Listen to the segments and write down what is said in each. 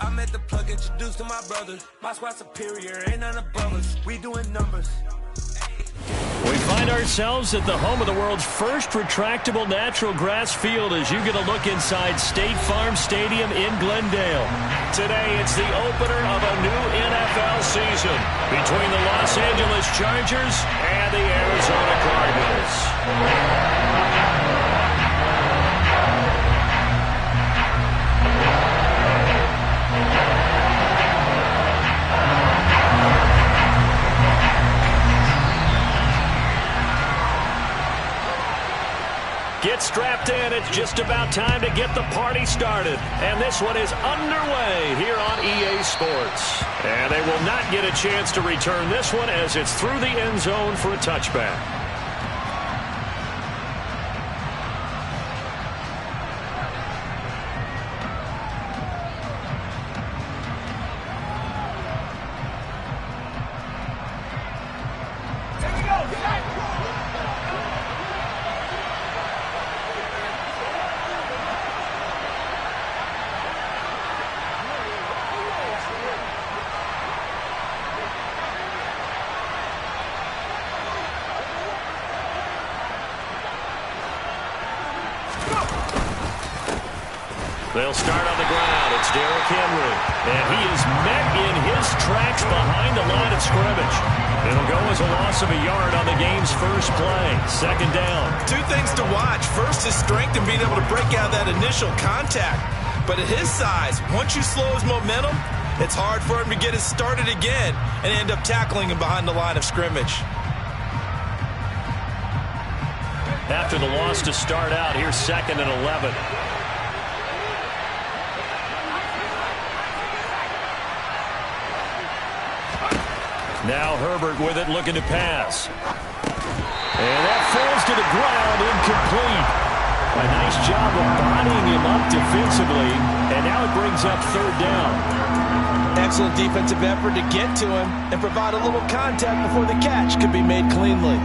I met the plug, introduced to my brothers. My squad superior, ain't none above us. We doing numbers. We find ourselves at the home of the world's first retractable natural grass field as you get a look inside State Farm Stadium in Glendale. Today, it's the opener of a new NFL season between the Los Angeles Chargers and the Arizona Cardinals. Get strapped in. It's just about time to get the party started. And this one is underway here on EA Sports. And they will not get a chance to return this one as it's through the end zone for a touchback. They'll start on the ground. It's Derrick Henry. And he is met in his tracks behind the line of scrimmage. It'll go as a loss of a yard on the game's first play. Second down. Two things to watch. First, his strength and being able to break out that initial contact. But at his size, once you slow his momentum, it's hard for him to get it started again and end up tackling him behind the line of scrimmage. After the loss to start out, here's 2nd and 11. Now Herbert with it, looking to pass. And that falls to the ground, incomplete. A nice job of bodying him up defensively, and now it brings up 3rd down. Excellent defensive effort to get to him and provide a little contact before the catch could be made cleanly.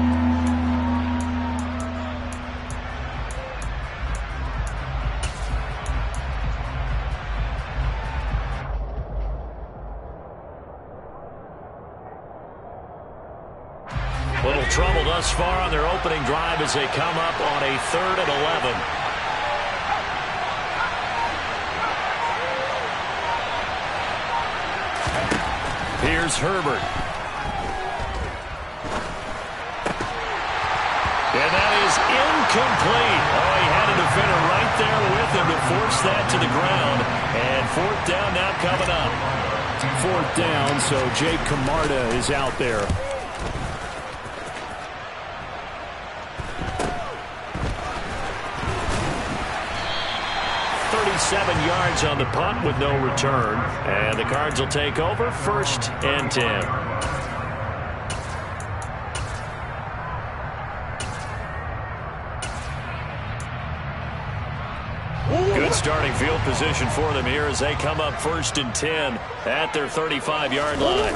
Little trouble thus far on their opening drive as they come up on a 3rd and 11. Here's Herbert. And that is incomplete. Oh, he had a defender right there with him to force that to the ground. And 4th down now coming up. 4th down, so Jake Camarda is out there. 37 yards on the punt with no return. And the Cards will take over 1st and 10. Good starting field position for them here as they come up 1st and 10 at their 35-yard line.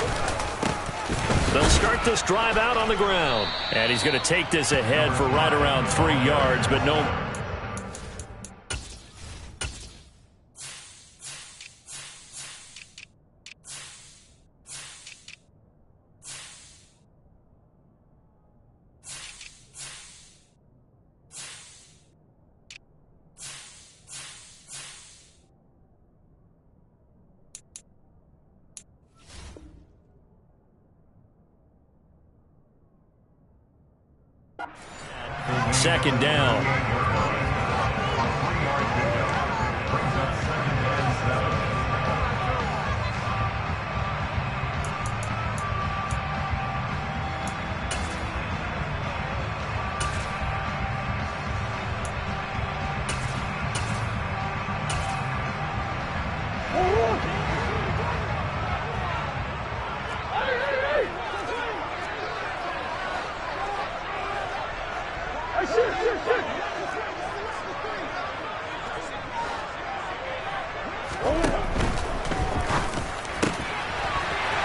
They'll start this drive out on the ground. And he's going to take this ahead for right around 3 yards, but no. Second down.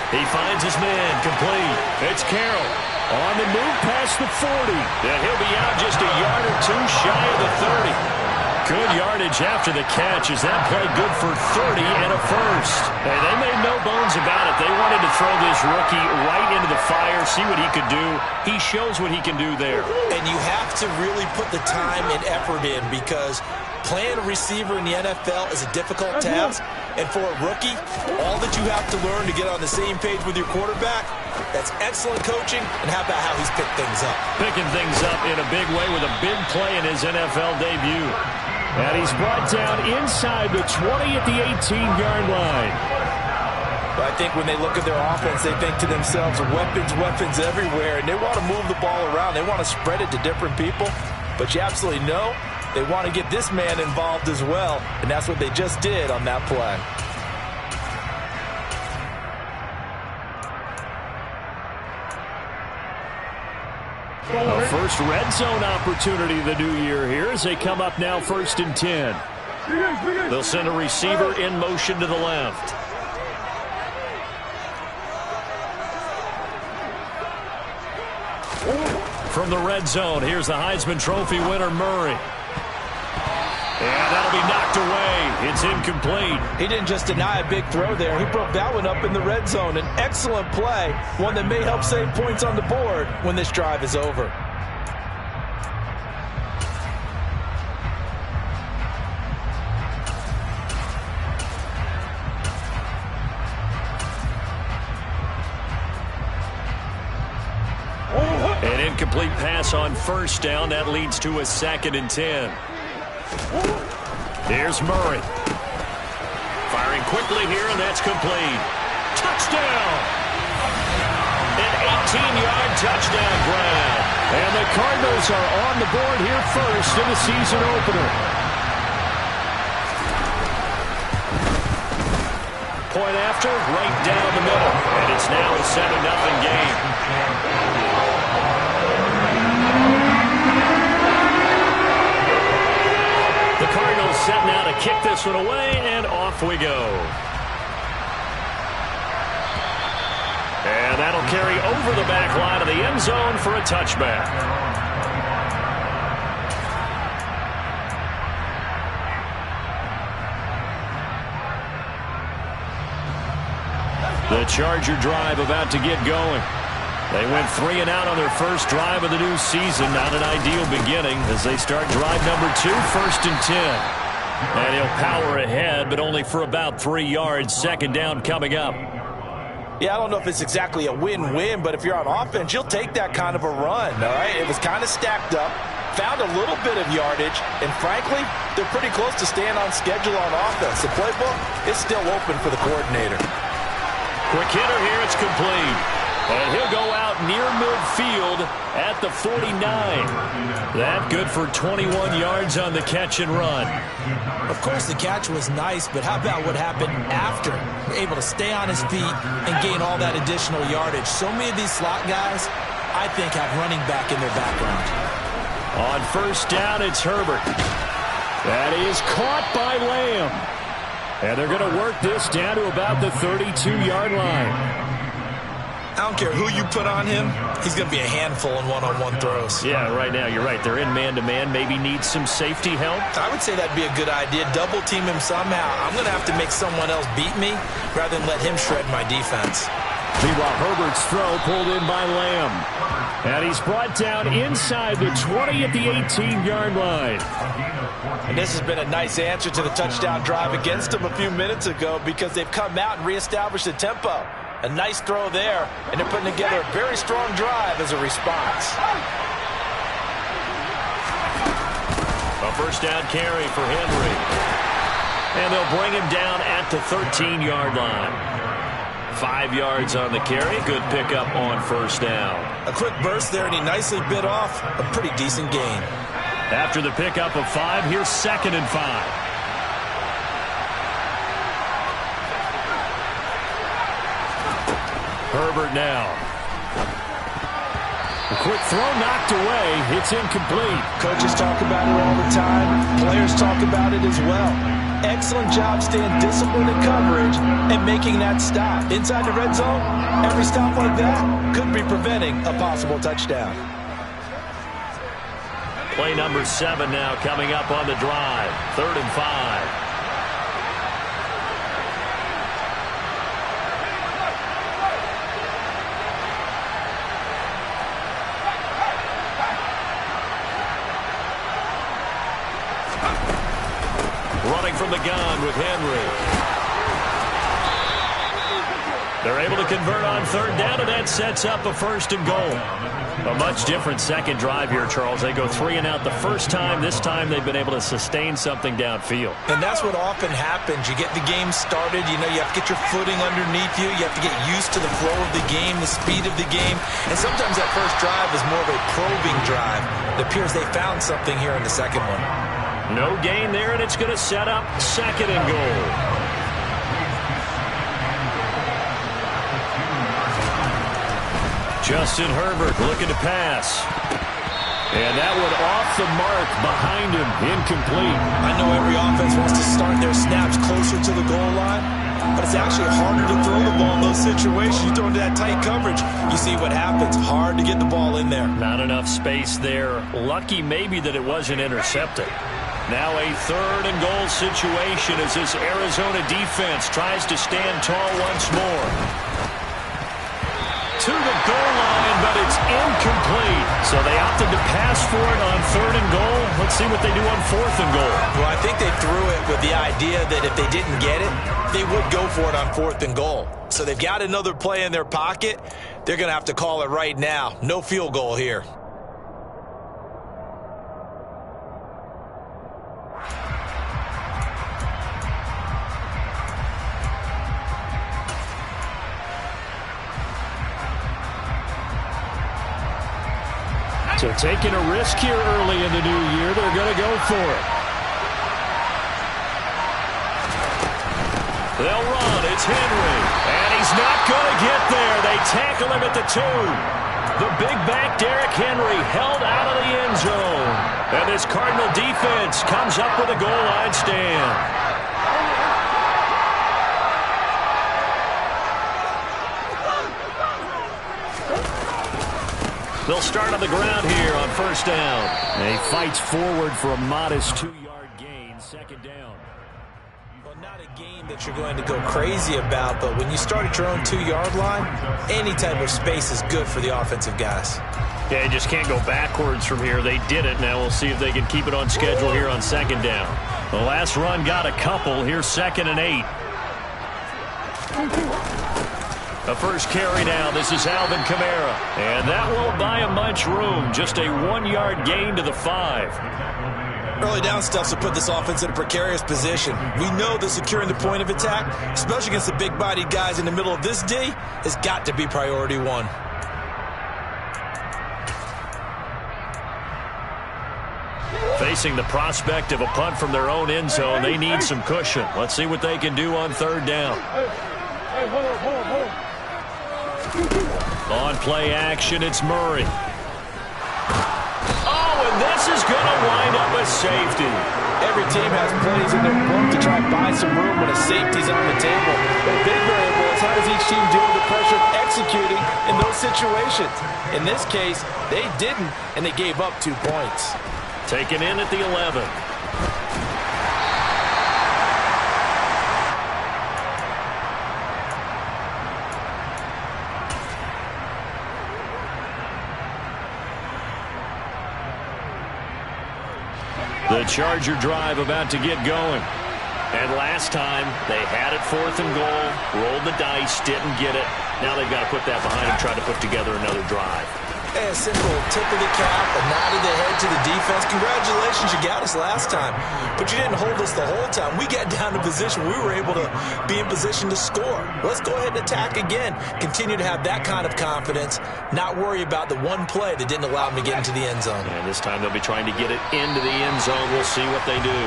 He finds his man, complete. It's Carroll on the move past the 40. And he'll be out just a yard or two shy of the 30. Good yardage after the catch. Is that play good for 30 and a first? Hey, they made no bones about it. They wanted to throw this rookie right into the fire, see what he could do. He shows what he can do there. And you have to really put the time and effort in, because playing a receiver in the NFL is a difficult task. And for a rookie, all that you have to learn to get on the same page with your quarterback, that's excellent coaching. And how about how he's picked things up? Picking things up in a big way with a big play in his NFL debut. And he's brought down inside the 20 at the 18-yard line. But I think when they look at their offense, they think to themselves, weapons everywhere, and they want to move the ball around. They want to spread it to different people. But you absolutely know they want to get this man involved as well, and that's what they just did on that play. A first red zone opportunity the new year here as they come up now 1st and 10. They'll send a receiver in motion to the left. From the red zone, here's the Heisman Trophy winner, Murray. And that'll be knocked away. It's incomplete. He didn't just deny a big throw there. He broke that one up in the red zone. An excellent play, one that may help save points on the board when this drive is over. An incomplete pass on first down. That leads to a 2nd and 10. Here's Murray. Firing quickly here, and that's complete. Touchdown! An 18-yard touchdown grab. And the Cardinals are on the board here first in the season opener. Point after, right down the middle. And it's now a 7-0 game. The Cardinals set now to kick this one away, and off we go. And that'll carry over the back line of the end zone for a touchback. The Charger drive about to get going. They went 3 and out on their first drive of the new season. Not an ideal beginning as they start drive number 2, 1st and 10. And he'll power ahead, but only for about 3 yards. 2nd down coming up. Yeah, I don't know if it's exactly a win-win, but if you're on offense, you'll take that kind of a run, all right? It was kind of stacked up, found a little bit of yardage, and frankly, they're pretty close to staying on schedule on offense. The playbook is still open for the coordinator. Quick hitter here, it's complete. And he'll go out near midfield at the 49. That good for 21 yards on the catch and run. Of course, the catch was nice, but how about what happened after? Able to stay on his feet and gain all that additional yardage. So many of these slot guys, I think, have running back in their background. On first down, it's Herbert. That is caught by Lamb. And they're going to work this down to about the 32-yard line. I don't care who you put on him, he's going to be a handful in one-on-one throws. Yeah, right now, you're right. They're in man-to-man. Maybe need some safety help. I would say that'd be a good idea. Double team him somehow. I'm going to have to make someone else beat me rather than let him shred my defense. Meanwhile, Herbert's throw pulled in by Lamb. And he's brought down inside the 20 at the 18-yard line. And this has been a nice answer to the touchdown drive against them a few minutes ago because they've come out and reestablished the tempo. A nice throw there, and they're putting together a very strong drive as a response. A first down carry for Henry. And they'll bring him down at the 13-yard line. 5 yards on the carry. Good pickup on first down. A quick burst there, and he nicely bit off a pretty decent gain. After the pickup of 5, here's 2nd and 5. Herbert now. A quick throw knocked away. It's incomplete. Coaches talk about it all the time. Players talk about it as well. Excellent job staying disciplined in coverage and making that stop. Inside the red zone, every stop like that could be preventing a possible touchdown. Play number 7 now coming up on the drive. 3rd and 5. Running from the gun with Henry. They're able to convert on 3rd down, and that sets up a 1st and goal. A much different second drive here, Charles. They go 3 and out the first time. This time they've been able to sustain something downfield. And that's what often happens. You get the game started. You know, you have to get your footing underneath you. You have to get used to the flow of the game, the speed of the game. And sometimes that first drive is more of a probing drive. It appears they found something here in the second one. No gain there, and it's going to set up 2nd and goal. Justin Herbert looking to pass. And that one off the mark behind him, incomplete. I know every offense wants to start their snaps closer to the goal line, but it's actually harder to throw the ball in those situations. You throw into that tight coverage, you see what happens. Hard to get the ball in there. Not enough space there. Lucky maybe that it wasn't intercepted. Now a 3rd and goal situation as this Arizona defense tries to stand tall once more. To the goal line, but it's incomplete. So they opted to pass for it on 3rd and goal. Let's see what they do on 4th and goal. Well, I think they threw it with the idea that if they didn't get it, they would go for it on 4th and goal. So they've got another play in their pocket. They're going to have to call it right now. No field goal here. So taking a risk here early in the new year, they're going to go for it. They'll run. It's Henry. And he's not going to get there. They tackle him at the 2. The big back Derrick Henry held out of the end zone. And this Cardinal defense comes up with a goal line stand. They'll start on the ground here on 1st down. He fights forward for a modest 2-yard gain. 2nd down. Well, not a game that you're going to go crazy about, but when you start at your own 2-yard line, any type of space is good for the offensive guys. Yeah, you just can't go backwards from here. They did it. Now we'll see if they can keep it on schedule here on 2nd down. The last run got a couple. Here's 2nd and 8. The first carry now. This is Alvin Kamara. And that won't buy him much room. Just a 1-yard gain to the 5. Early down stuff to put this offense in a precarious position. We know that securing the point of attack, especially against the big-bodied guys in the middle of this D, has got to be priority 1. Facing the prospect of a punt from their own end zone, they need some cushion. Let's see what they can do on 3rd down. On play action, it's Murray. Oh, and this is going to wind up a safety. Every team has plays in their book to try and buy some room when a safety's on the table. But a big variable is how does each team deal with the pressure of executing in those situations. In this case, they didn't, and they gave up 2 points. Taken in at the 11. The Charger drive about to get going. And last time, they had it 4th and goal, rolled the dice, didn't get it. Now they've got to put that behind them, try to put together another drive. A simple tip of the cap, a nod of the head to the defense. Congratulations, you got us last time. But you didn't hold us the whole time. We got down to position. We were able to be in position to score. Let's go ahead and attack again. Continue to have that kind of confidence. Not worry about the one play that didn't allow them to get into the end zone. And this time they'll be trying to get it into the end zone. We'll see what they do.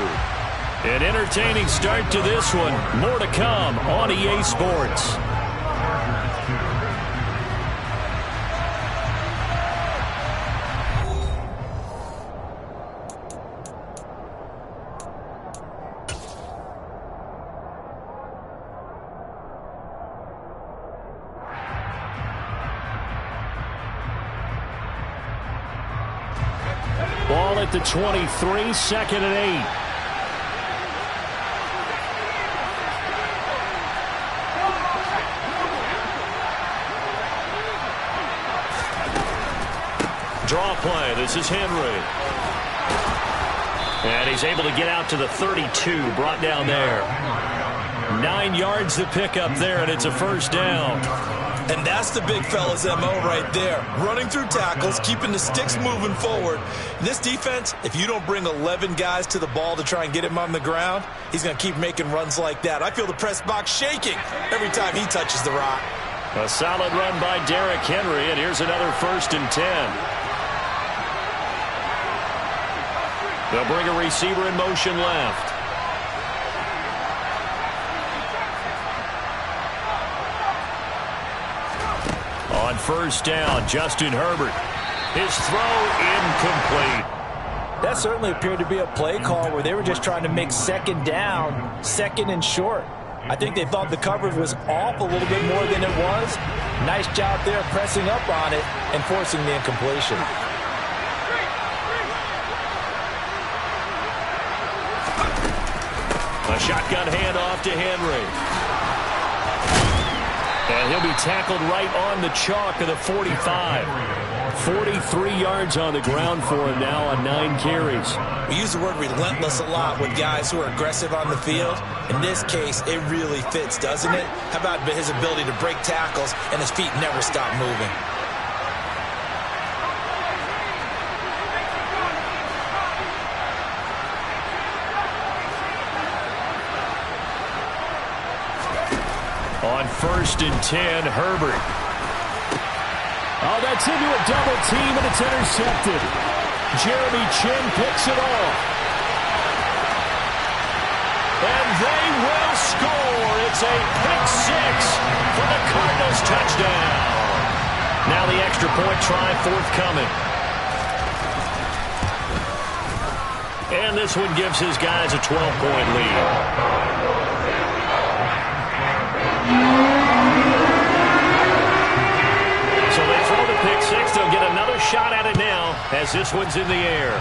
An entertaining start to this one. More to come on EA Sports. Ball at the 23, 2nd and 8. Draw play. This is Henry. And he's able to get out to the 32, brought down there. 9 yards to pick up there, and it's a first down. And that's the big fella's MO right there. Running through tackles, keeping the sticks moving forward. In this defense, if you don't bring 11 guys to the ball to try and get him on the ground, he's going to keep making runs like that. I feel the press box shaking every time he touches the rock. A solid run by Derrick Henry, and here's another 1st and 10. They'll bring a receiver in motion left. On 1st down, Justin Herbert. His throw incomplete. That certainly appeared to be a play call where they were just trying to make 2nd down, 2nd and short. I think they thought the coverage was off a little bit more than it was. Nice job there pressing up on it and forcing the incompletion. A shotgun handoff to Henry. And he'll be tackled right on the chalk of the 45. 43 yards on the ground for him now on 9 carries. We use the word relentless a lot with guys who are aggressive on the field. In this case, it really fits, doesn't it? How about his ability to break tackles and his feet never stop moving? On 1st and 10, Herbert. Oh, that's into a double team, and it's intercepted. Jeremy Chin picks it off. And they will score. It's a pick 6 for the Cardinals touchdown. Now the extra point try forthcoming. And this one gives his guys a 12-point lead. So they throw the pick 6. They'll get another shot at it now as this one's in the air.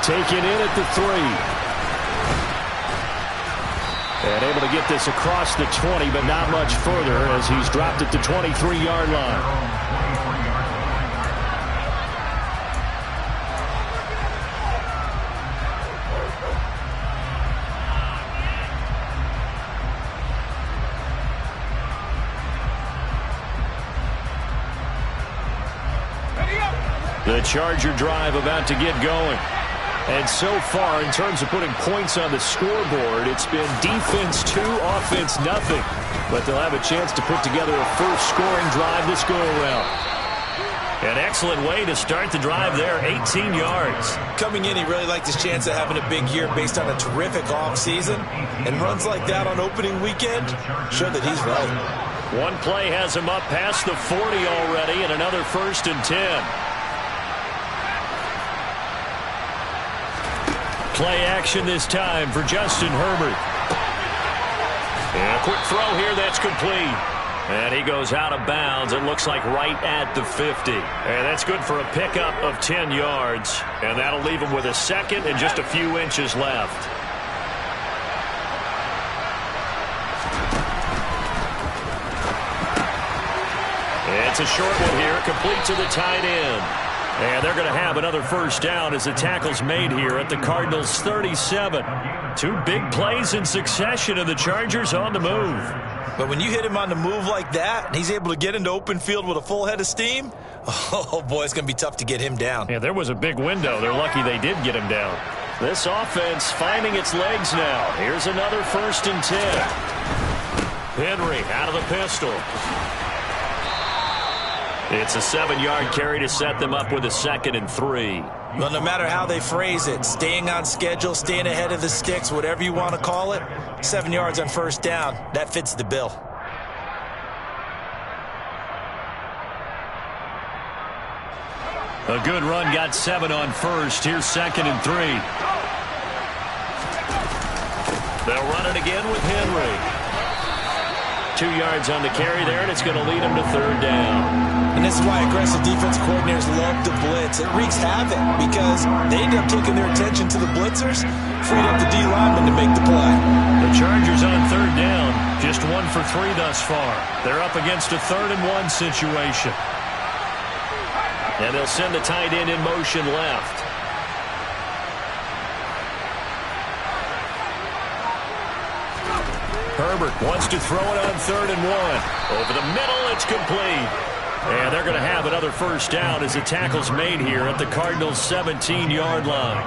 Taken in at the 3. And able to get this across the 20, but not much further as he's dropped at the 23-yard line. The Charger drive about to get going. And so far, in terms of putting points on the scoreboard, it's been defense 2, offense nothing. But they'll have a chance to put together a first scoring drive this go-around. An excellent way to start the drive there, 18 yards. Coming in, he really liked his chance of having a big year based on a terrific offseason. And runs like that on opening weekend show that he's right. One play has him up past the 40 already, and another 1st and 10. Play action this time for Justin Herbert. And a quick throw here that's complete. And he goes out of bounds. It looks like right at the 50. And that's good for a pickup of 10 yards. And that'll leave him with a 2nd and just a few inches left. It's a short one here, complete to the tight end. And they're going to have another first down as the tackle's made here at the Cardinals' 37. 2 big plays in succession, and the Chargers on the move. But when you hit him on the move like that, and he's able to get into open field with a full head of steam, oh, boy, it's going to be tough to get him down. Yeah, there was a big window. They're lucky they did get him down. This offense finding its legs now. Here's another 1st and 10. Henry out of the pistol. It's a 7-yard carry to set them up with a 2nd and 3. Well, no matter how they phrase it, staying on schedule, staying ahead of the sticks, whatever you want to call it, 7 yards on 1st down, that fits the bill. A good run, got 7 on 1st. Here's 2nd and 3. They'll run it again with Henry. 2 yards on the carry there, and it's going to lead him to third down. And this is why aggressive defense coordinators love to blitz. It wreaks havoc because they end up taking their attention to the blitzers, freed up the D lineman to make the play. The Chargers on third down, just 1 for 3 thus far. They're up against a 3rd-and-1 situation. And they'll send the tight end in motion left. Herbert wants to throw it on 3rd and 1. Over the middle, it's complete. And they're going to have another first down as the tackle's made here at the Cardinals' 17-yard line.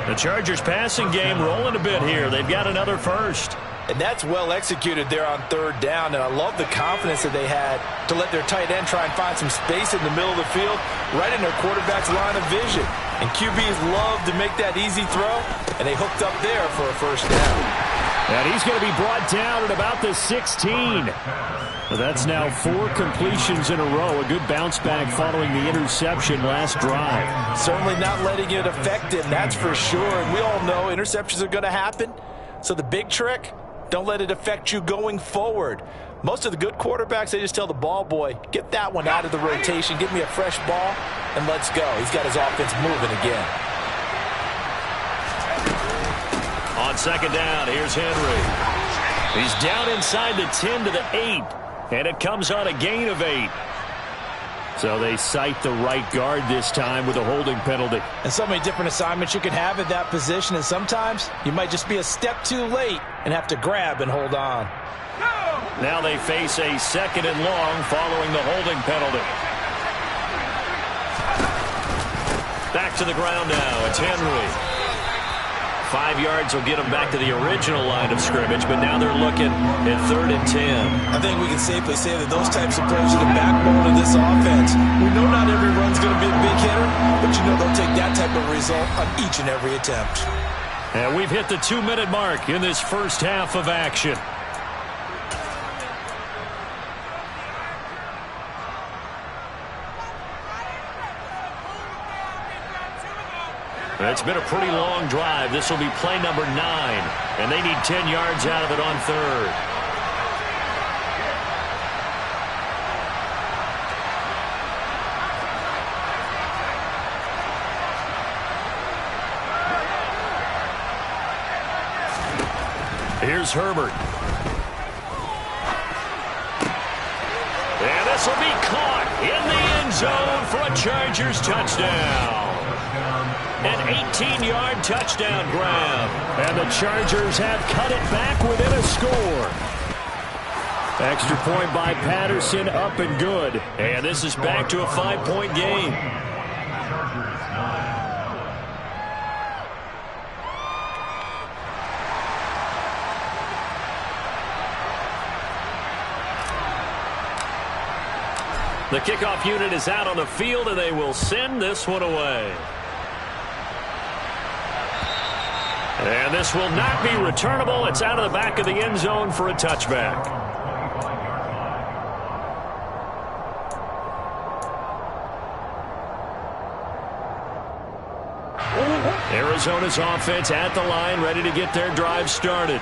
The Chargers passing game rolling a bit here. They've got another first. And that's well executed there on 3rd down. And I love the confidence that they had to let their tight end try and find some space in the middle of the field, right in their quarterback's line of vision. And QBs love to make that easy throw, and they hooked up there for a first down. And he's going to be brought down at about the 16. That's now 4 completions in a row. A good bounce back following the interception last drive. Certainly not letting it affect him, that's for sure. And we all know interceptions are going to happen. So the big trick, don't let it affect you going forward. Most of the good quarterbacks, they just tell the ball boy, get that one out of the rotation, give me a fresh ball, and let's go. He's got his offense moving again. On second down, here's Henry. He's down inside the 10 to the 8, and it comes on a gain of 8. So they cite the right guard this time with a holding penalty. And so many different assignments you can have at that position, and sometimes you might just be a step too late and have to grab and hold on. Now they face a 2nd and long following the holding penalty. Back to the ground now. It's Henry. 5 yards will get them back to the original line of scrimmage, but now they're looking at 3rd and 10. I think we can safely say that those types of plays are the backbone of this offense. We know not every run's going to be a big hitter, but you know they'll take that type of result on each and every attempt. And we've hit the 2-minute mark in this first half of action. It's been a pretty long drive. This will be play number 9, and they need 10 yards out of it on 3rd. Here's Herbert. And this will be caught in the end zone for a Chargers touchdown. An 18-yard touchdown grab. And the Chargers have cut it back within a score. Extra point by Patterson, up and good. And this is back to a 5-point game. The kickoff unit is out on the field, and they will send this one away. And this will not be returnable. It's out of the back of the end zone for a touchback. Arizona's offense at the line, ready to get their drive started.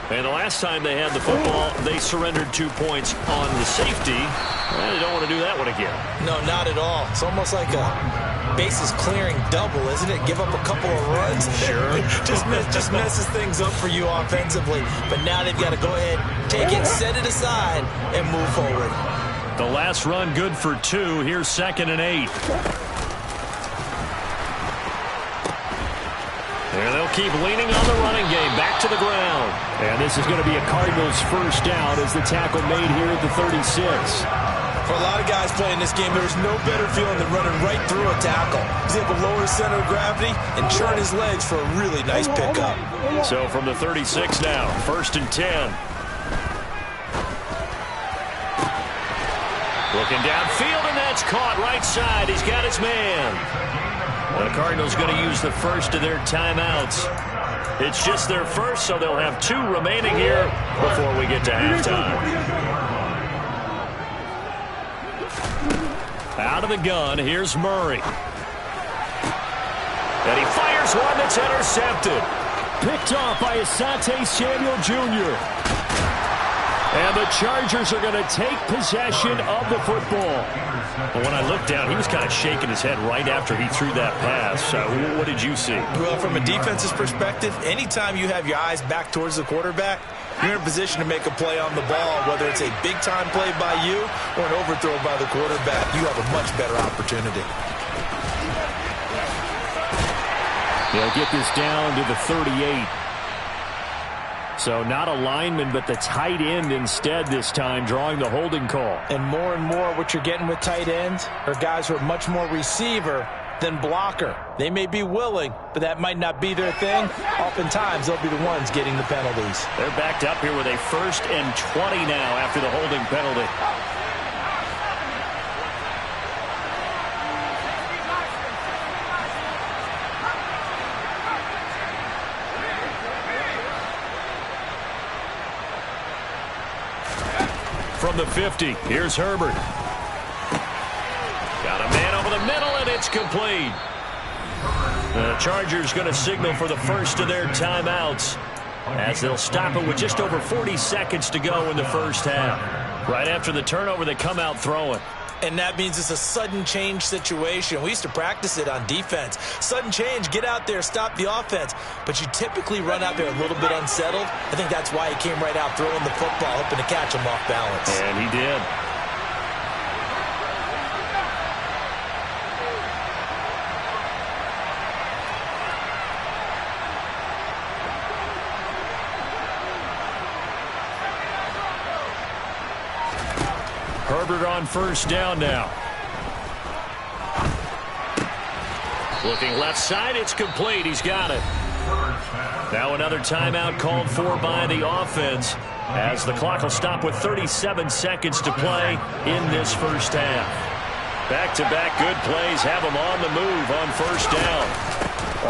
And the last time they had the football, they surrendered 2 points on the safety. Well, they don't want to do that one again. No, not at all. It's almost like a bases clearing double, isn't it? Give up a couple of runs. Sure. just messes things up for you offensively. But now they've got to go ahead, take it, set it aside, and move forward. The last run good for 2. Here's 2nd and 8. And they'll keep leaning on the running game. Back to the ground. And this is going to be a Cardinals first down as the tackle made here at the 36. For a lot of guys playing this game, there's no better feeling than running right through a tackle. He's able to lower his center of gravity and churn his legs for a really nice pickup. So from the 36 now, 1st and 10. Looking downfield, and that's caught right side. He's got his man. The Cardinals going to use the first of their timeouts. It's just their first, so they'll have 2 remaining here before we get to halftime. Out of the gun, here's Murray. And he fires one that's intercepted. Picked off by Asante Samuel Jr. And the Chargers are going to take possession of the football. Well, when I looked down, he was kind of shaking his head right after he threw that pass. What did you see? Well, from a defense's perspective, anytime you have your eyes back towards the quarterback, you're in a position to make a play on the ball, whether it's a big-time play by you or an overthrow by the quarterback. You have a much better opportunity. They'll get this down to the 38. So not a lineman, but the tight end instead this time, drawing the holding call. And more what you're getting with tight ends are guys who are much more receiver than blocker. They may be willing, but that might not be their thing. Oftentimes, they'll be the ones getting the penalties. They're backed up here with a 1st and 20 now after the holding penalty. From the 50, here's Herbert. Got a man over the middle, and it's complete. The Chargers going to signal for the first of their timeouts as they'll stop it with just over 40 seconds to go in the first half. Right after the turnover, they come out throwing. And that means it's a sudden change situation. We used to practice it on defense. Sudden change, get out there, stop the offense. But you typically run out there a little bit unsettled. I think that's why he came right out throwing the football, hoping to catch him off balance. And he did. Herbert on first down now. Looking left side, it's complete. He's got it. Now another timeout called for by the offense as the clock will stop with 37 seconds to play in this first half. Back-to-back good plays have him on the move on first down.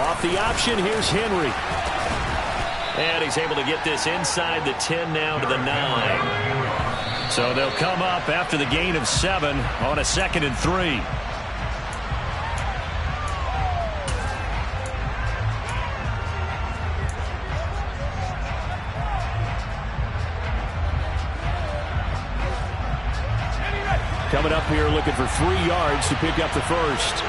Off the option, here's Henry. And he's able to get this inside the 10 now to the 9. So they'll come up after the gain of 7 on a 2nd and 3. Coming up here looking for 3 yards to pick up the first.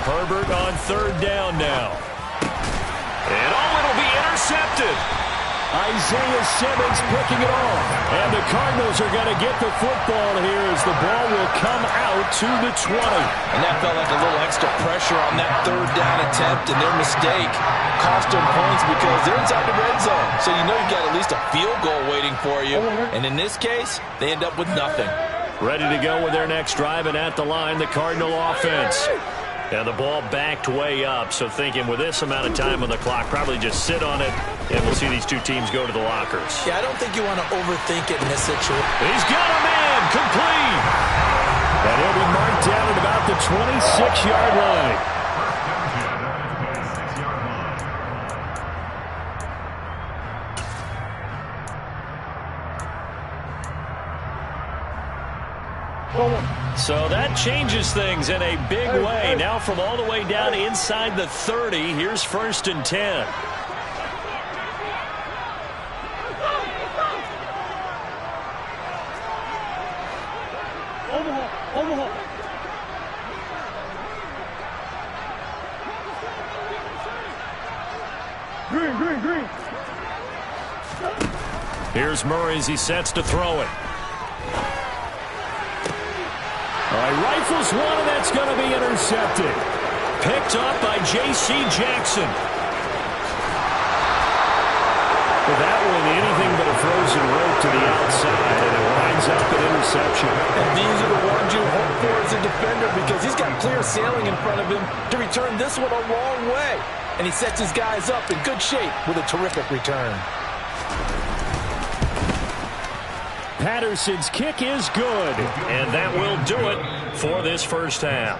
Herbert on 3rd down now. And it'll be intercepted. Isaiah Simmons picking it off. And the Cardinals are going to get the football here as the ball will come out to the 20. And that felt like a little extra pressure on that 3rd down attempt, and their mistake cost them points because they're inside the red zone. So you know you've got at least a field goal waiting for you. And in this case, they end up with nothing. Ready to go with their next drive, and at the line, the Cardinal offense. Now the ball backed way up, so thinking with this amount of time on the clock, probably just sit on it, and we'll see these two teams go to the lockers. Yeah, I don't think you want to overthink it in this situation. He's got a man, complete. And he'll be marked down at about the 26-yard line. So that changes things in a big way. Now from all the way down inside the 30, here's 1st and 10. Green. Here's Murray as he sets to throw it. All right, rifles one, and that's going to be intercepted. Picked up by J.C. Jackson. With that one, anything but a frozen rope to the outside, and it winds up an interception. And these are the ones you hope for as a defender because he's got clear sailing in front of him to return this one a long way. And he sets his guys up in good shape with a terrific return. Patterson's kick is good. And that will do it for this first half.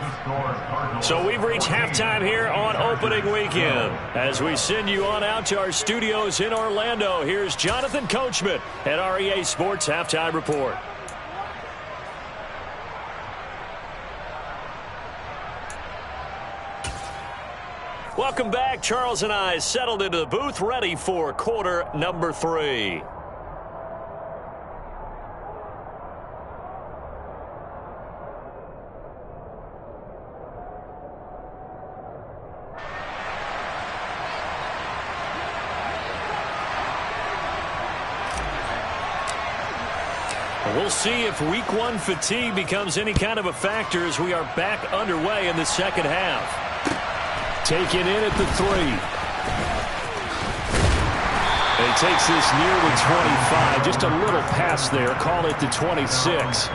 So we've reached halftime here on opening weekend. As we send you on out to our studios in Orlando, here's Jonathan Coachman at REA Sports Halftime Report. Welcome back. Charles and I settled into the booth, ready for quarter number 3. We'll see if week 1 fatigue becomes any kind of a factor as we are back underway in the second half. Taken in at the 3. And he takes this near the 25. Just a little pass there. Call it the 26.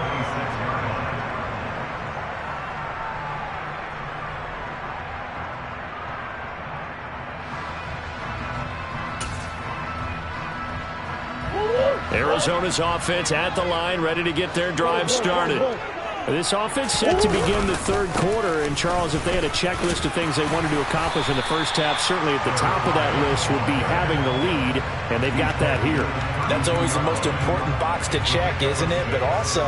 Arizona's offense at the line, ready to get their drive started. This offense set to begin the third quarter. And, Charles, if they had a checklist of things they wanted to accomplish in the first half, certainly at the top of that list would be having the lead, and they've got that here. That's always the most important box to check, isn't it? But also,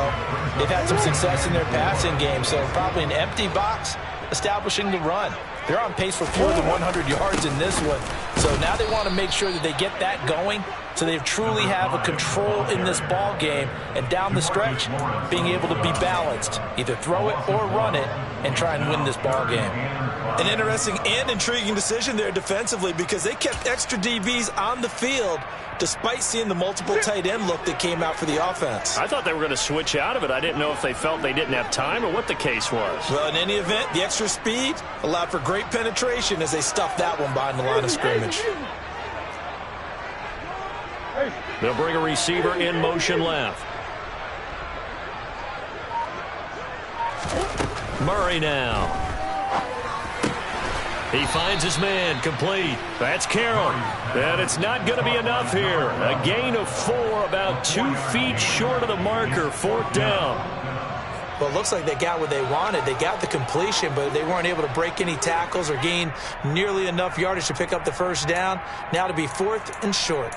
they've had some success in their passing game, so probably an empty box establishing the run. They're on pace for more than 100 yards in this one. So now they want to make sure that they get that going so they truly have a control in this ball game. And down the stretch, being able to be balanced. Either throw it or run it and try and win this ball game. An interesting and intriguing decision there defensively because they kept extra DBs on the field despite seeing the multiple tight end look that came out for the offense. I thought they were going to switch out of it. I didn't know if they felt they didn't have time or what the case was. Well, in any event, the extra speed allowed for great penetration as they stuffed that one behind the line of scrimmage. They'll bring a receiver in motion left. Murray now. He finds his man, complete. That's Carroll. And it's not going to be enough here. A gain of 4, about 2 feet short of the marker, 4th down. Well, it looks like they got what they wanted. They got the completion, but they weren't able to break any tackles or gain nearly enough yardage to pick up the first down. Now to be 4th and short.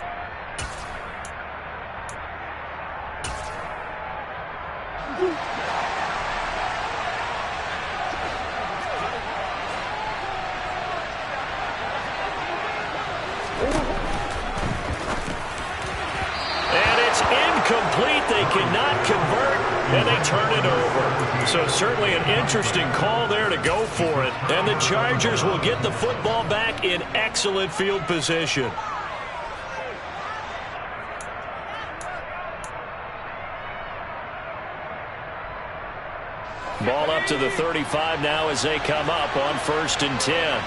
Incomplete. They cannot convert, and they turn it over. So certainly an interesting call there to go for it. And the Chargers will get the football back in excellent field position. Ball up to the 35 now as they come up on 1st and 10.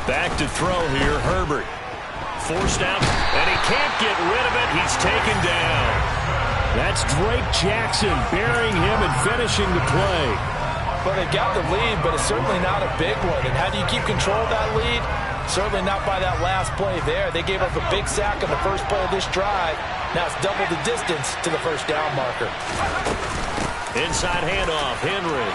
Back to throw here, Herbert. Forced out, and he can't get rid of it. He's taken down. That's Drake Jackson burying him and finishing the play. Well, they got the lead, but it's certainly not a big one. And how do you keep control of that lead? Certainly not by that last play there. They gave up a big sack on the first play of this drive. Now it's double the distance to the first down marker. Inside handoff, Henry.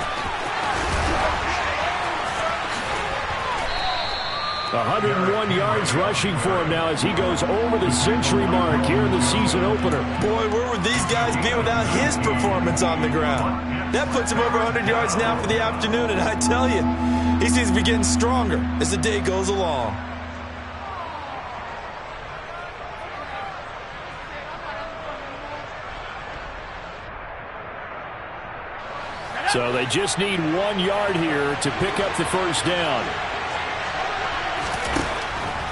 101 yards rushing for him now as he goes over the century mark here in the season opener. Boy, where would these guys be without his performance on the ground? That puts him over 100 yards now for the afternoon, and I tell you, he seems to be getting stronger as the day goes along. So they just need 1 yard here to pick up the first down.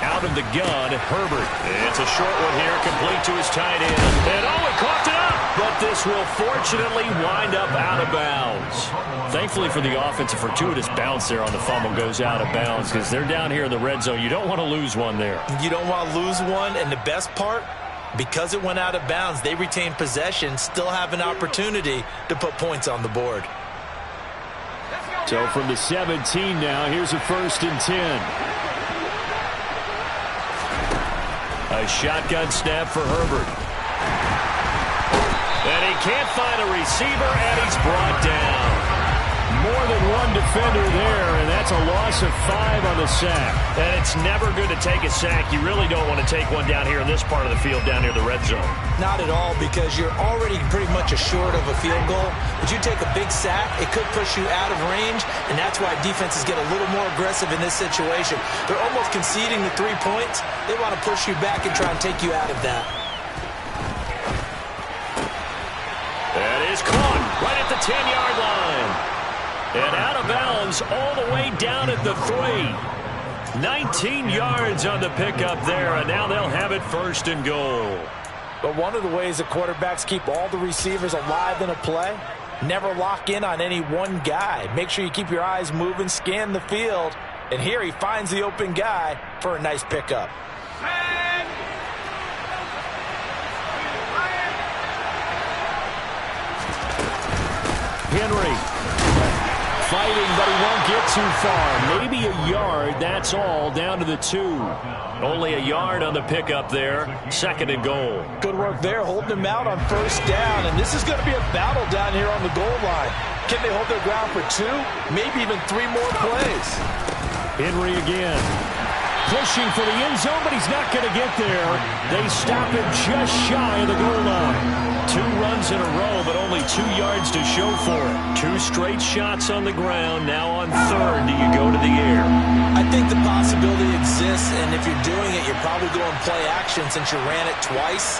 Out of the gun, Herbert. It's a short one here, complete to his tight end. And he caught it up! But this will fortunately wind up out of bounds. Thankfully for the offense, a fortuitous bounce there on the fumble goes out of bounds because they're down here in the red zone. You don't want to lose one there. You don't want to lose one, and the best part, because it went out of bounds, they retain possession, still have an opportunity to put points on the board. So from the 17 now, here's a 1st and 10. A shotgun snap for Herbert. And he can't find a receiver, and he's brought down. More than one defender there, and that's a loss of 5 on the sack. And it's never good to take a sack. You really don't want to take one down here in this part of the field, down near the red zone. Not at all, because you're already pretty much assured of a field goal. But you take a big sack, it could push you out of range, and that's why defenses get a little more aggressive in this situation. They're almost conceding the 3 points. They want to push you back and try and take you out of that. That is caught right at the 10-yard line. And out of bounds all the way down at the 3. 19 yards on the pickup there, and now they'll have it 1st and goal. But one of the ways that quarterbacks keep all the receivers alive in a play, never lock in on any one guy. Make sure you keep your eyes moving, scan the field. And here he finds the open guy for a nice pickup. Henry fighting, but he won't get too far. Maybe a yard, that's all, down to the 2. Only a yard on the pickup there. 2nd and goal. Good work there, holding him out on 1st down. And this is going to be a battle down here on the goal line. Can they hold their ground for 2? Maybe even 3 more plays. Henry again. Pushing for the end zone, but he's not going to get there. They stop him just shy of the goal line. 2 runs in a row, but only 2 yards to show for it. 2 straight shots on the ground. Now on 3rd, do you go to the air? I think the possibility exists, and if you're doing it, you're probably going play action since you ran it twice.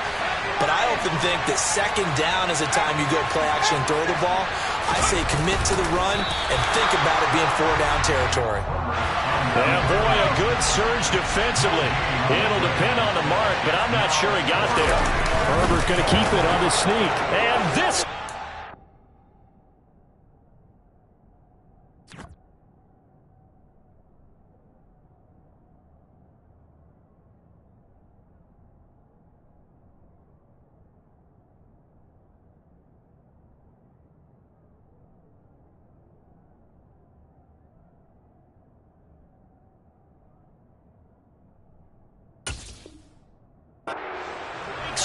But I often think that 2nd down is a time you go play action and throw the ball. I say commit to the run and think about it being 4-down territory. Yeah, boy, a good surge defensively. It'll depend on the mark, but I'm not sure he got there. Herbert going to keep it on the sneak. And this...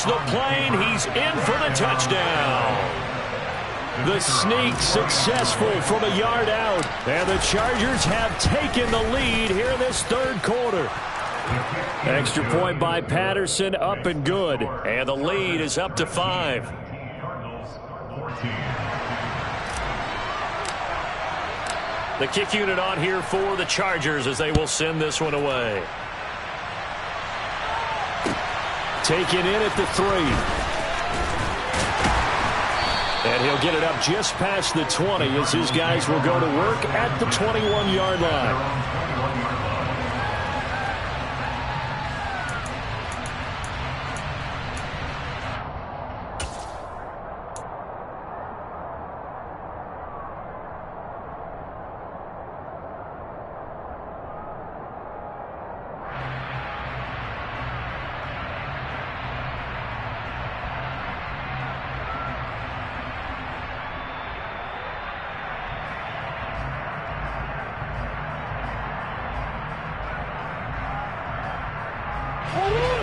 the plane, he's in for the touchdown. The sneak successful from a yard out, and the Chargers have taken the lead here in this 3rd quarter. Extra point by Patterson, up and good, and the lead is up to 5. The kick unit on here for the Chargers as they will send this one away. Taken in at the 3. And he'll get it up just past the 20 as his guys will go to work at the 21-yard line.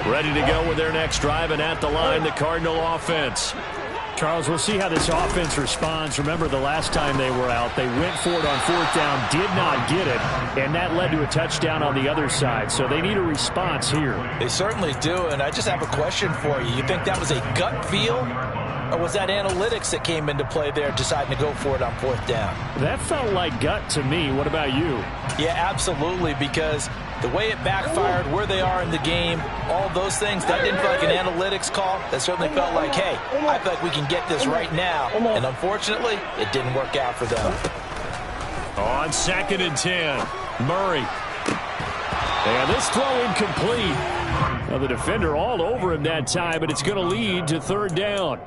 Ready to go with their next drive, and at the line, the Cardinal offense. Charles, we'll see how this offense responds. Remember, the last time they were out, they went for it on 4th down, did not get it, and that led to a touchdown on the other side. So they need a response here. They certainly do, and I just have a question for you. You think that was a gut feel, or was that analytics that came into play there deciding to go for it on 4th down? That felt like gut to me. What about you? Yeah, absolutely, because the way it backfired, where they are in the game, all those things, that didn't feel like an analytics call. That certainly felt like, hey, I feel like we can get this right now. And unfortunately, it didn't work out for them. On 2nd and 10, Murray. And this throw incomplete. Well, the defender all over him that time, but it's going to lead to 3rd down.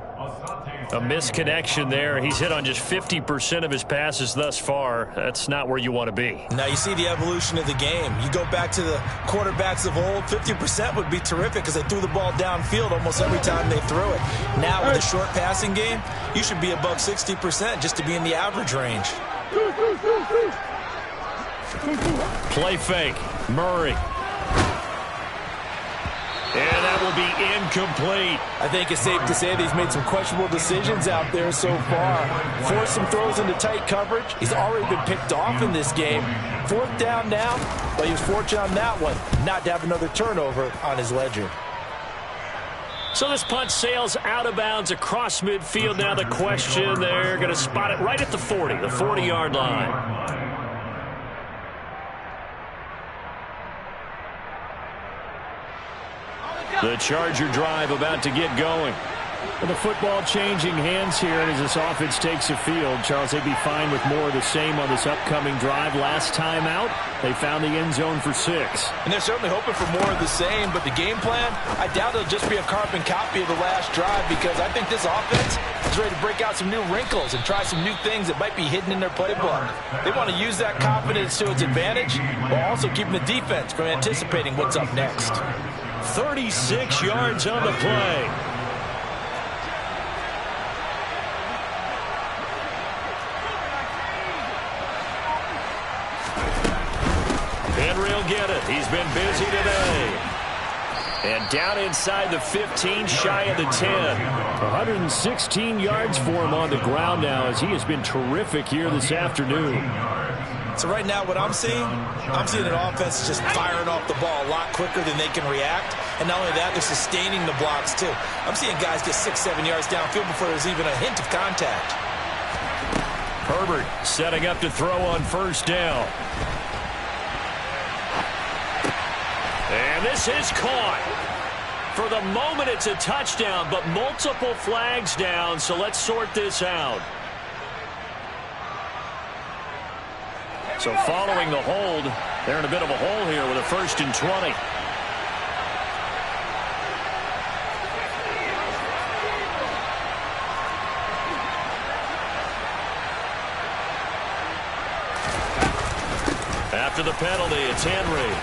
A misconnection there. He's hit on just 50% of his passes thus far. That's not where you want to be. Now you see the evolution of the game. You go back to the quarterbacks of old, 50% would be terrific because they threw the ball downfield almost every time they threw it. Now with a short passing game, you should be above 60% just to be in the average range. Play fake. Murray. And that will be incomplete. I think it's safe to say that he's made some questionable decisions out there so far. Forced some throws into tight coverage. He's already been picked off in this game. 4th down now, but he was fortunate on that one not to have another turnover on his ledger. So this punt sails out of bounds across midfield. Now the question, they're going to spot it right at the 40, the 40-yard line. The Charger drive about to get going. And the football changing hands here as this offense takes the field. Charles, they'd be fine with more of the same on this upcoming drive. Last time out, they found the end zone for 6. And they're certainly hoping for more of the same, but the game plan, I doubt it'll just be a carbon copy of the last drive, because I think this offense is ready to break out some new wrinkles and try some new things that might be hidden in their playbook. They want to use that confidence to its advantage, while also keeping the defense from anticipating what's up next. 36 yards on the play. Henry will get it. He's been busy today. And down inside the 15, shy of the 10. 116 yards for him on the ground now, as he has been terrific here this afternoon. So right now what I'm seeing an offense just firing off the ball a lot quicker than they can react. And not only that, they're sustaining the blocks too. I'm seeing guys get 6-7 yards downfield before there's even a hint of contact. Herbert setting up to throw on 1st down. And this is caught. For the moment, it's a touchdown, but multiple flags down, so let's sort this out. So following the hold, they're in a bit of a hole here with a 1st and 20. After the penalty, it's Henry.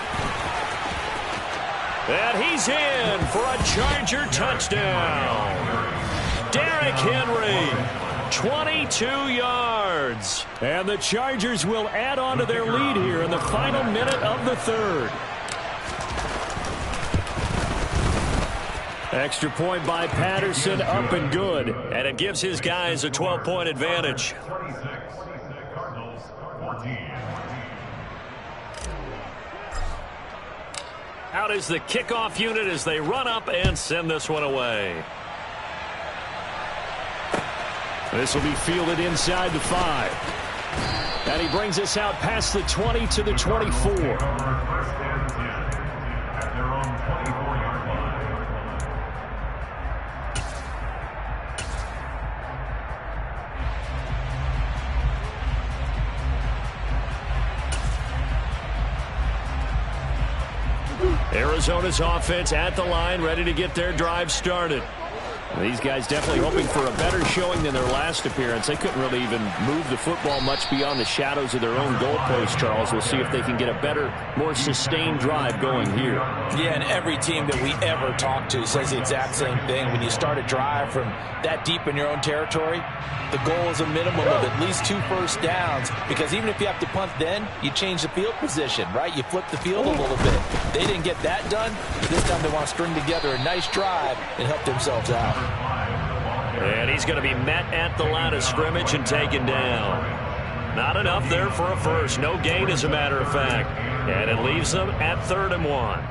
And he's in for a Charger touchdown. Derrick Henry. 22 yards. And the Chargers will add on to their lead here in the final minute of the 3rd. Extra point by Patterson, up and good. And it gives his guys a 12-point advantage. Out is the kickoff unit as they run up and send this one away. This will be fielded inside the 5. And he brings us out past the 20 to the 24. Arizona's offense at the line, ready to get their drive started. These guys definitely hoping for a better showing than their last appearance. They couldn't really even move the football much beyond the shadows of their own goalpost, Charles. We'll see if they can get a better, more sustained drive going here. Yeah, and every team that we ever talk to says the exact same thing. When you start a drive from that deep in your own territory, the goal is a minimum of at least 2 first downs, because even if you have to punt then, you change the field position, right? You flip the field a little bit. They didn't get that done. This time they want to string together a nice drive and help themselves out. And he's going to be met at the line of scrimmage and taken down. Not enough there for a first. No gain, as a matter of fact. And it leaves them at 3rd and 1.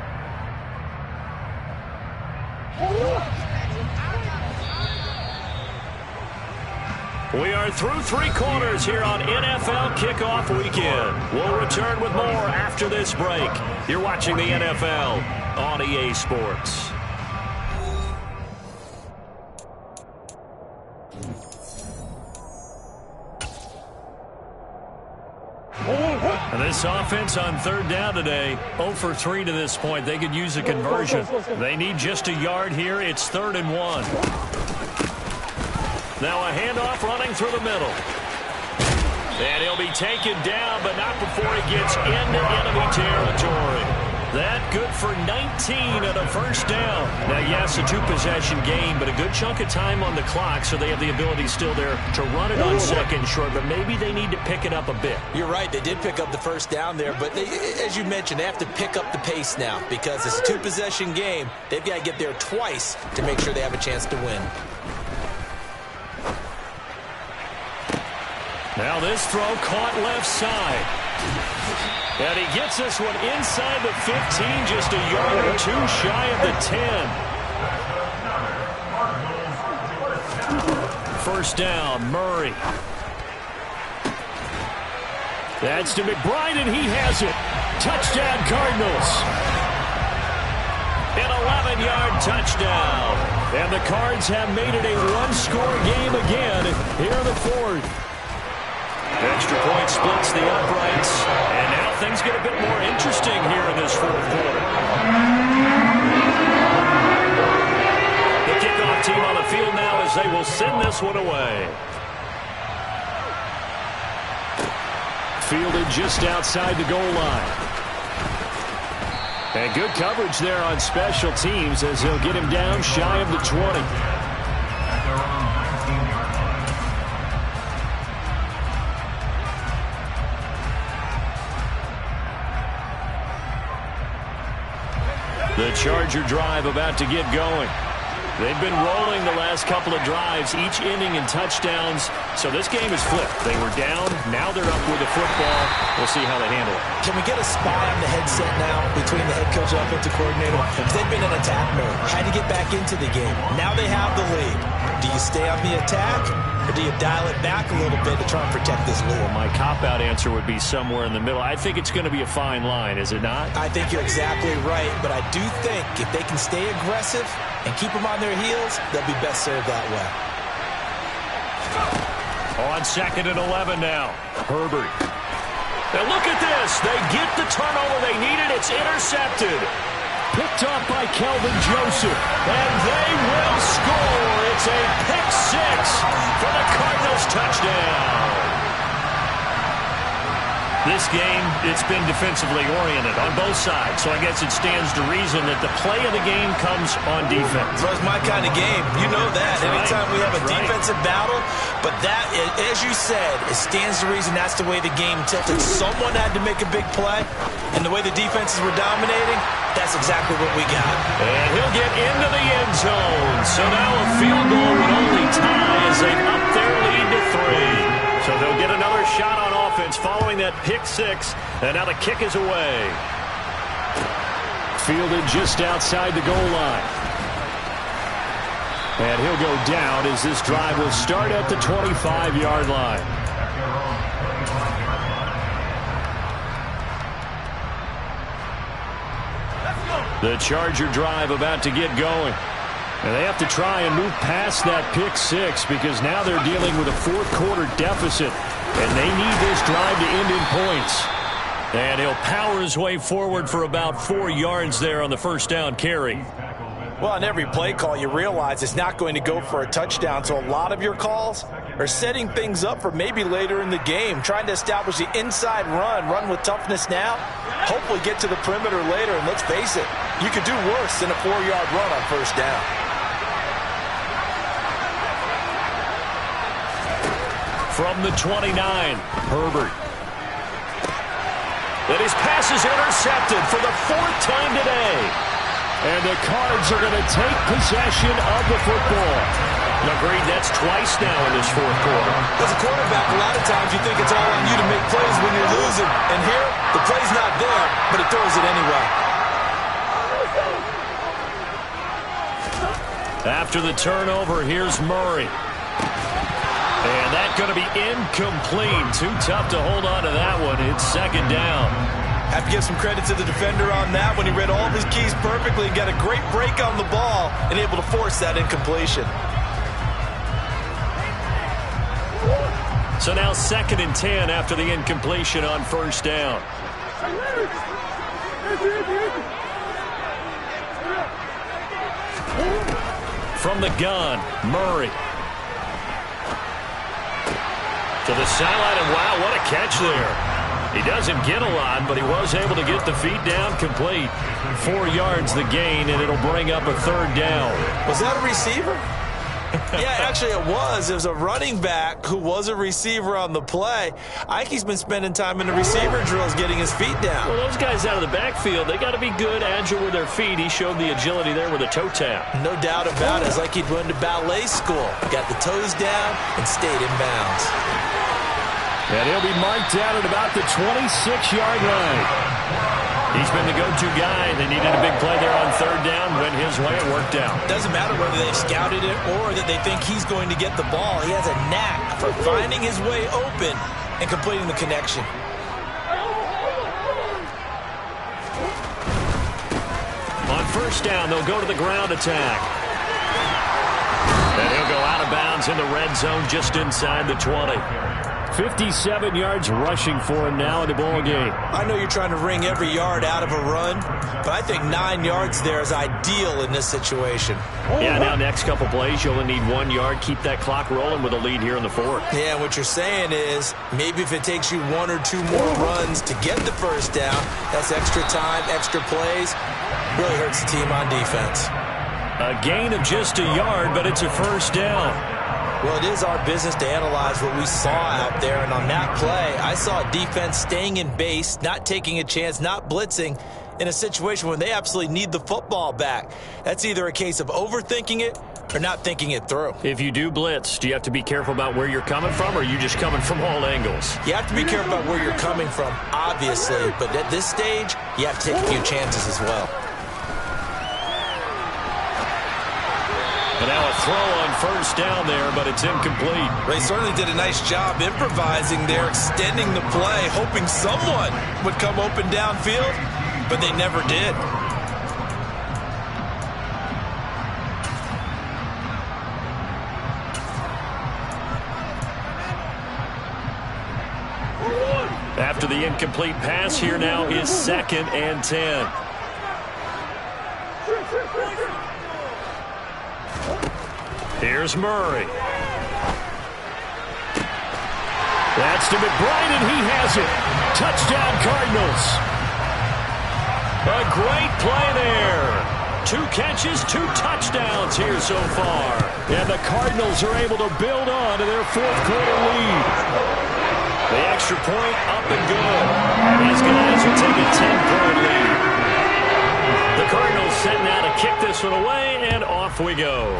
We are through 3 quarters here on NFL Kickoff Weekend. We'll return with more after this break. You're watching the NFL on EA Sports. And this offense on 3rd down today, 0 for 3 to this point. They could use a conversion. They need just a yard here. It's 3rd and 1. Now a handoff running through the middle. And he'll be taken down, but not before he gets into enemy territory. That good for 19 and a first down. Now, yes, a two-possession game, but a good chunk of time on the clock, so they have the ability still there to run it on second short, but maybe they need to pick it up a bit. You're right. They did pick up the first down there, but as you mentioned, they have to pick up the pace now because it's a two-possession game. They've got to get there twice to make sure they have a chance to win. Now this throw caught left side. And he gets this one inside the 15, just a yard or two shy of the 10. First down, Murray. That's to McBride, and he has it. Touchdown, Cardinals. An 11-yard touchdown. And the Cards have made it a one-score game again here in the fourth. Extra point splits the uprights, and now things get a bit more interesting here in this fourth quarter. The kickoff team on the field now as they will send this one away. Fielded just outside the goal line. And good coverage there on special teams as he'll get him down shy of the 20. The Charger drive about to get going. They've been rolling the last couple of drives, each ending in touchdowns. So this game is flipped. They were down. Now they're up with the football. We'll see how they handle it. Can we get a spy on the headset now between the head coach and offensive coordinator? Because they've been in attack mode. Had to get back into the game. Now they have the lead. Do you stay on the attack, or do you dial it back a little bit to try and protect this lead? Well, my cop-out answer would be somewhere in the middle. I think it's going to be a fine line, is it not? I think you're exactly right, but I do think if they can stay aggressive and keep them on their heels, they'll be best served that way. On 2nd and 11 now. Herbert. Now look at this. They get the turnover they needed. It's intercepted. Picked up by Kelvin Joseph. And they will score. It's a pick six for the Cardinals touchdown. This game, it's been defensively oriented on both sides, so I guess it stands to reason that the play of the game comes on defense. Well, it's my kind of game. You know that. Anytime we have a defensive battle, but that, as you said, it stands to reason that's the way the game tilted. Someone had to make a big play, and the way the defenses were dominating, that's exactly what we got. And he'll get into the end zone. So now a field goal would only tie as they up their lead to 3. So they'll get another shot on offense following that pick six. And now the kick is away. Fielded just outside the goal line. And he'll go down as this drive will start at the 25-yard line. The Charger drive about to get going. And they have to try and move past that pick six because now they're dealing with a fourth-quarter deficit. And they need this drive to end in points. And he'll power his way forward for about 4 yards there on the first down carry. Well, on every play call, you realize it's not going to go for a touchdown. So a lot of your calls are setting things up for maybe later in the game, trying to establish the inside run with toughness now, hopefully get to the perimeter later. And let's face it, you could do worse than a 4-yard run on first down. From the 29, Herbert. And his pass is intercepted for the 4th time today. And the Cards are going to take possession of the football. Agreed, that's twice now in this fourth quarter. As a quarterback, a lot of times you think it's all on you to make plays when you're losing. And here, the play's not there, but it throws it anyway. After the turnover, here's Murray. And that's going to be incomplete. Too tough to hold on to that one. It's second down. Have to give some credit to the defender on that when he read all of his keys perfectly and got a great break on the ball and able to force that incompletion. So now 2nd and 10 after the incompletion on first down. From the gun, Murray. To the sideline, and wow, what a catch there. He doesn't get a lot, but he was able to get the feet down complete. 4 yards the gain, and it'll bring up a third down. Was that a receiver? Yeah, actually it was. It was a running back who was a receiver on the play. Ikey's been spending time in the receiver drills getting his feet down. Well, those guys out of the backfield, they got to be good, agile with their feet. He showed the agility there with a toe tap. No doubt about it. It's like he'd went to ballet school. Got the toes down and stayed in bounds. And he'll be marked down at about the 26-yard line. He's been the go-to guy. They needed a big play there on third down. Went his way. It worked out. Doesn't matter whether they've scouted it or that they think he's going to get the ball. He has a knack for finding his way open and completing the connection. On first down, they'll go to the ground attack. And he'll go out of bounds in the red zone just inside the 20. 57 yards rushing for him now in the ball game. I know you're trying to wring every yard out of a run, but I think 9 yards there is ideal in this situation. Yeah, now next couple plays, you'll only need 1 yard. Keep that clock rolling with a lead here in the fourth. Yeah, what you're saying is maybe if it takes you 1 or 2 more runs to get the first down, that's extra time, extra plays. Really hurts the team on defense. A gain of just a yard, but it's a first down. Well, it is our business to analyze what we saw out there, and on that play, I saw a defense staying in base, not taking a chance, not blitzing in a situation when they absolutely need the football back. That's either a case of overthinking it or not thinking it through. If you do blitz, do you have to be careful about where you're coming from, or are you just coming from all angles? You have to be careful about where you're coming from, obviously, but at this stage, you have to take a few chances as well. And now a throw on first down there, but it's incomplete. They certainly did a nice job improvising there, extending the play, hoping someone would come open downfield, but they never did. After the incomplete pass, here now is 2nd and 10. Here's Murray. That's to McBride, and he has it. Touchdown, Cardinals. A great play there. 2 catches, 2 touchdowns here so far. And the Cardinals are able to build on to their fourth-quarter lead. The extra point up and good. And these guys will take a 10-point lead. The Cardinals setting out to kick this one away, and off we go.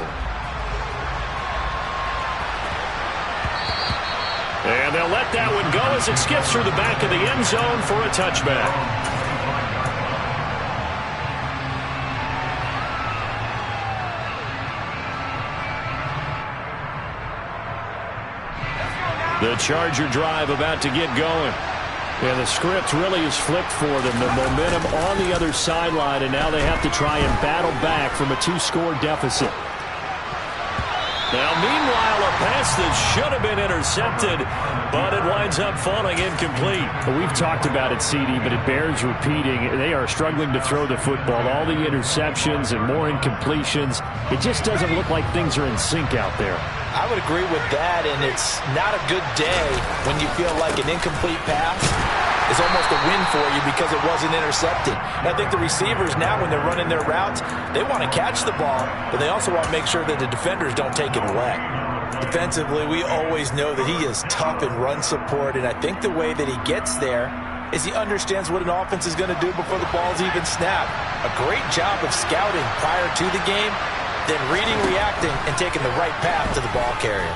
And they'll let that one go as it skips through the back of the end zone for a touchback. The Charger drive about to get going. And the script really is flipped for them. The momentum on the other sideline, and now they have to try and battle back from a 2-score deficit. Now, meanwhile, a pass that should have been intercepted, but it winds up falling incomplete. Well, we've talked about it, CD, but it bears repeating. They are struggling to throw the football. All the interceptions and more incompletions. It just doesn't look like things are in sync out there. I would agree with that, and it's not a good day when you feel like an incomplete pass is almost a win for you because it wasn't intercepted. And I think the receivers now, when they're running their routes, they want to catch the ball, but they also want to make sure that the defenders don't take it away. Defensively, we always know that he is tough in run support, and I think the way that he gets there is he understands what an offense is going to do before the ball's even snapped. A great job of scouting prior to the game, then reading, reacting, and taking the right path to the ball carrier.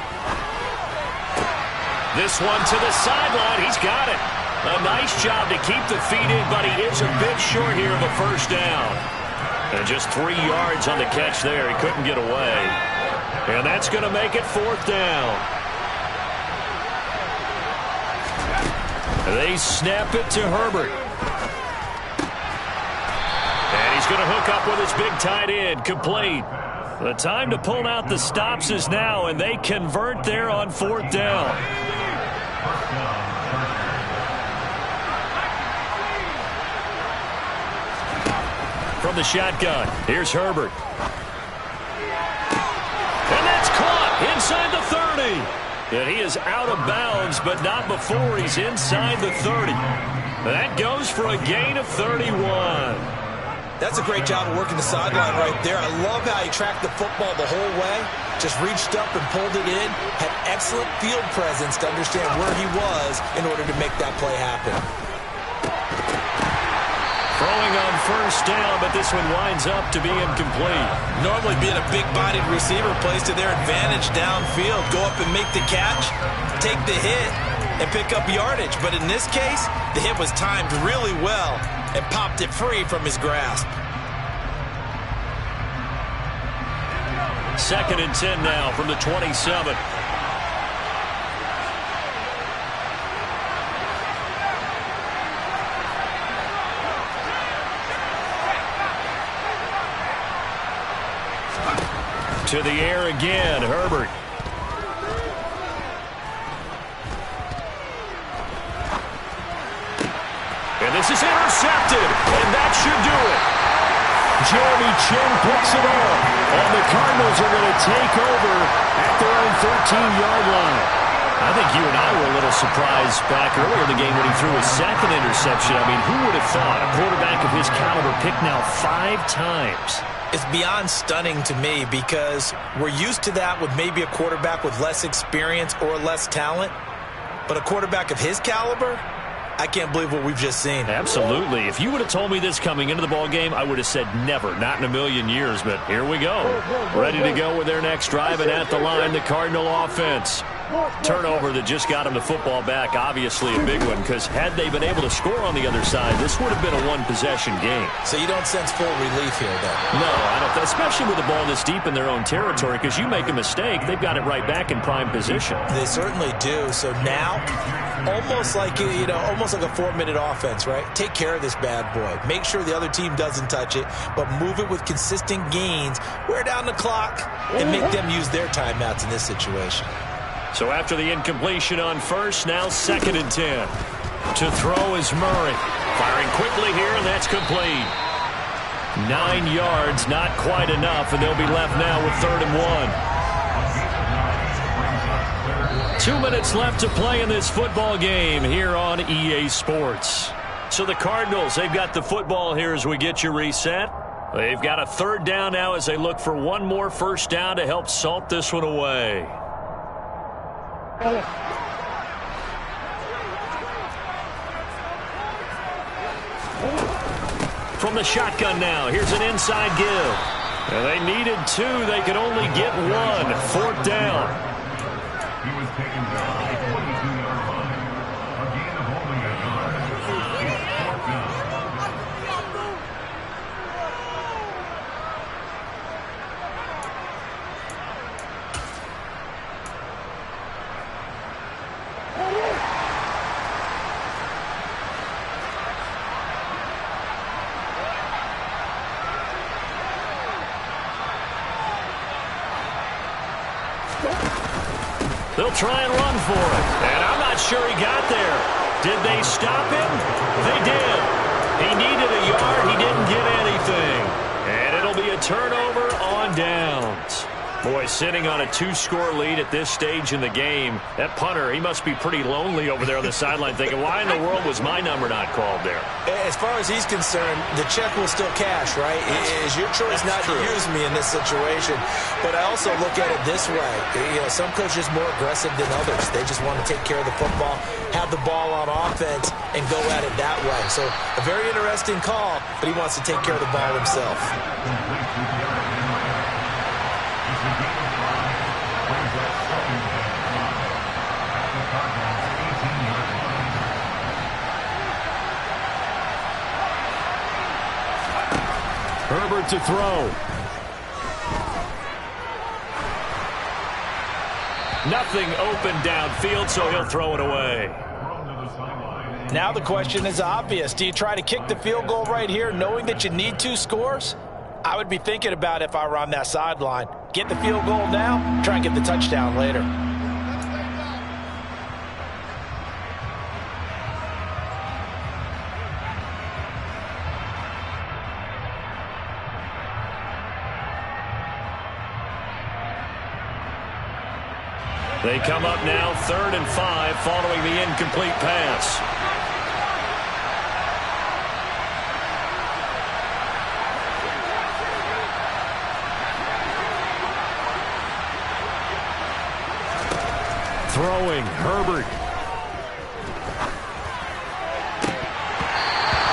This one to the sideline. He's got it. A nice job to keep the feet in, but he is a bit short here of a first down. And just 3 yards on the catch there. He couldn't get away. And that's going to make it 4th down. They snap it to Herbert. And he's going to hook up with his big tight end. Complete. The time to pull out the stops is now, and they convert there on 4th down. From the shotgun, here's Herbert. And that's caught inside the 30. And he is out of bounds, but not before he's inside the 30. That goes for a gain of 31. That's a great job of working the sideline right there. I love how he tracked the football the whole way. Just reached up and pulled it in. Had excellent field presence to understand where he was in order to make that play happen. Throwing on first down, but this one winds up to be incomplete. Normally being a big-bodied receiver plays to their advantage downfield. Go up and make the catch, take the hit, and pick up yardage. But in this case, the hit was timed really well and popped it free from his grasp. 2nd and 10 now from the 27. To the air again, Herbert. And this is intercepted, and that should do it. Jeremy Chinn picks it up, and the Cardinals are going to take over at their own 13-yard line. I think you and I were a little surprised back earlier in the game when he threw his 2nd interception. I mean, who would have thought a quarterback of his caliber picked now 5 times? It's beyond stunning to me because we're used to that with maybe a quarterback with less experience or less talent. But a quarterback of his caliber, I can't believe what we've just seen. Absolutely. If you would have told me this coming into the ball game, I would have said never, not in a million years. But here we go. Ready to go with their next drive, and at the line, the Cardinal offense. Turnover that just got him the football back, obviously a big one, because had they been able to score on the other side, this would have been a one-possession game. So you don't sense full relief here, though? No, I don't. Especially with the ball this deep in their own territory, because you make a mistake, they've got it right back in prime position. They certainly do. So now, almost like almost like a 4-minute offense, right? Take care of this bad boy. Make sure the other team doesn't touch it, but move it with consistent gains. Wear down the clock and make them use their timeouts in this situation. So after the incompletion on first, now 2nd and 10. To throw is Murray. Firing quickly here, and that's complete. 9 yards, not quite enough, and they'll be left now with 3rd and 1. 2 minutes left to play in this football game here on EA Sports. So the Cardinals, they've got the football here as we get you reset. They've got a 3rd down now as they look for one more first down to help salt this one away. From the shotgun now, here's an inside give. And they needed 2. They could only get 1. 4th down. He was taken down at the 22-yard line. Again, holding a yard. 4th down. They'll try and run for it. And I'm not sure he got there. Did they stop him? They did. He needed a yard. He didn't get anything. And it'll be a turnover on downs. Boy, sitting on a 2-score lead at this stage in the game, that punter, he must be pretty lonely over there on the sideline thinking, why in the world was my number not called there? As far as he's concerned, the check will still cash, right? It is your choice not to use me in this situation. But I also look at it this way. Some coaches are more aggressive than others. They just want to take care of the football, have the ball on offense, and go at it that way. So a very interesting call, but he wants to take care of the ball himself. Herbert to throw. Nothing open downfield, so he'll throw it away. Now the question is obvious. Do you try to kick the field goal right here knowing that you need 2 scores? I would be thinking about it if I were on that sideline. Get the field goal now, try and get the touchdown later. They come up now 3rd and 5 following the incomplete pass. Throwing, Herbert.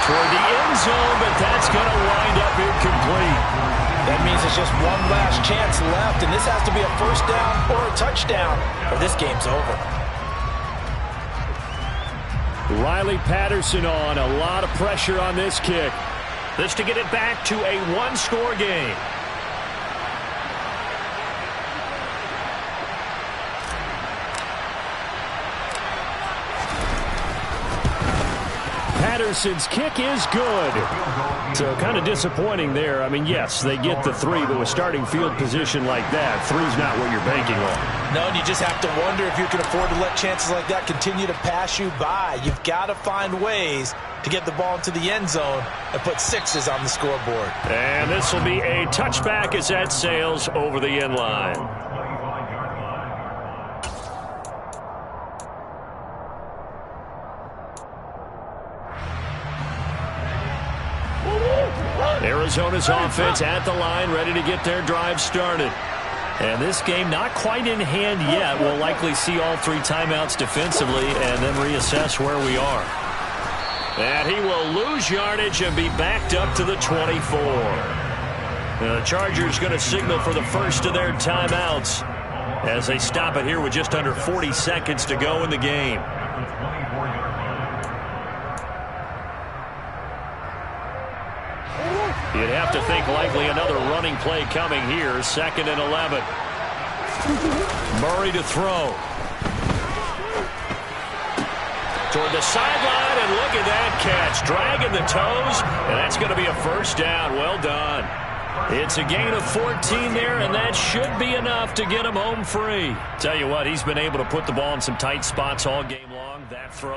Toward the end zone, but that's going to wind up incomplete. That means it's just one last chance left, and this has to be a first down or a touchdown, or this game's over. Riley Patterson on. A lot of pressure on this kick. This to get it back to a one-score game. Patterson's kick is good. So kind of disappointing there. I mean, yes, they get the 3, but with starting field position like that, 3's not what you're banking on. No, and you just have to wonder if you can afford to let chances like that continue to pass you by. You've got to find ways to get the ball into the end zone and put 6s on the scoreboard. And this will be a touchback as that sails over the end line. Arizona's offense at the line, ready to get their drive started. And this game not quite in hand yet. We'll likely see all 3 timeouts defensively and then reassess where we are. And he will lose yardage and be backed up to the 24. The Chargers going to signal for the first of their timeouts as they stop it here with just under 40 seconds to go in the game. You'd have to think likely another running play coming here. 2nd and 11. Murray to throw. Toward the sideline, and look at that catch. Dragging the toes, and that's going to be a first down. Well done. It's a gain of 14 there, and that should be enough to get him home free. Tell you what, he's been able to put the ball in some tight spots all game long. That throw